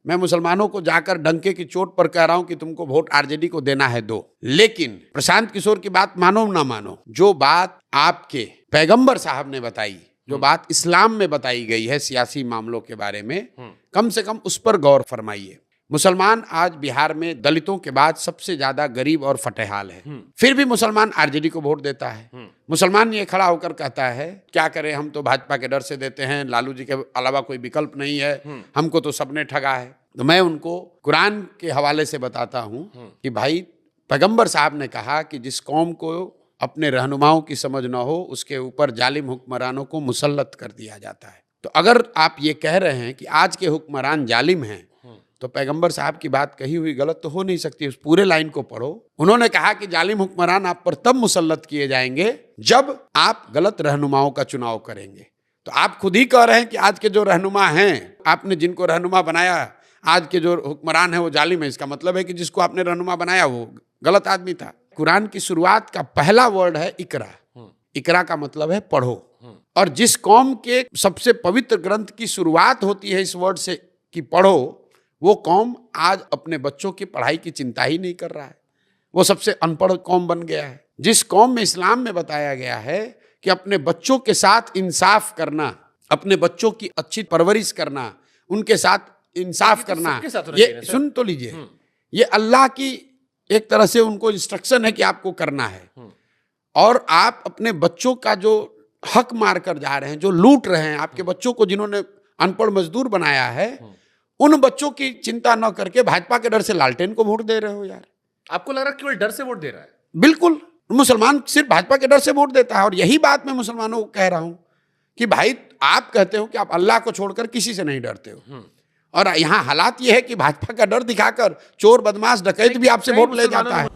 मैं मुसलमानों को जाकर डंके की चोट पर कह रहा हूं कि तुमको वोट आरजेडी को देना है दो। लेकिन प्रशांत किशोर की बात मानो ना मानो, जो बात आपके पैगंबर साहब ने बताई, जो बात इस्लाम में बताई गई है सियासी मामलों के बारे में, कम से कम उस पर गौर फरमाइए। मुसलमान आज बिहार में दलितों के बाद सबसे ज्यादा गरीब और फटेहाल है, फिर भी मुसलमान आरजेडी को वोट देता है। मुसलमान ये खड़ा होकर कहता है क्या करें, हम तो भाजपा के डर से देते हैं, लालू जी के अलावा कोई विकल्प नहीं है, हमको तो सबने ठगा है। तो मैं उनको कुरान के हवाले से बताता हूं कि भाई पैगंबर साहब ने कहा कि जिस कौम को अपने रहनुमाओं की समझ न हो उसके ऊपर जालिम हुक्मरानों को मुसल्लत कर दिया जाता है। तो अगर आप ये कह रहे हैं कि आज के हुक्मरान जालिम हैं, तो पैगंबर साहब की बात कही हुई गलत तो हो नहीं सकती। उस पूरे लाइन को पढ़ो। उन्होंने कहा कि जालिम हुक्मरान आप पर तब मुसल्लत किए जाएंगे जब आप गलत रहनुमाओं का चुनाव करेंगे। तो आप खुद ही कह रहे हैं कि आज के जो रहनुमा हैं, आपने जिनको रहनुमा बनाया, आज के जो हुक्मरान है वो जालिम है। इसका मतलब है कि जिसको आपने रहनुमा बनाया वो गलत आदमी था। कुरान की शुरुआत का पहला वर्ड है इकरा। इकरा का मतलब है पढ़ो। और जिस कौम के सबसे पवित्र ग्रंथ की शुरुआत होती है इस वर्ड से कि पढ़ो, वो कौम आज अपने बच्चों की पढ़ाई की चिंता ही नहीं कर रहा है। वो सबसे अनपढ़ कौम बन गया है। जिस कौम में इस्लाम में बताया गया है कि अपने बच्चों के साथ इंसाफ करना, अपने बच्चों की अच्छी परवरिश करना, उनके साथ इंसाफ करना, ये सुन तो लीजिए, ये अल्लाह की एक तरह से उनको इंस्ट्रक्शन है कि आपको करना है। और आप अपने बच्चों का जो हक मार कर जा रहे हैं, जो लूट रहे हैं, आपके बच्चों को जिन्होंने अनपढ़ मजदूर बनाया है, उन बच्चों की चिंता न करके भाजपा के डर से लालटेन को वोट दे रहे हो यार। आपको लग रहा है केवल डर से वोट दे रहा है? बिल्कुल, मुसलमान सिर्फ भाजपा के डर से वोट देता है। और यही बात मैं मुसलमानों को कह रहा हूं कि भाई आप कहते हो कि आप अल्लाह को छोड़कर किसी से नहीं डरते हो, और यहाँ हालात ये है कि भाजपा का डर दिखाकर चोर बदमाश डकैत भी आपसे वोट ले जाता है।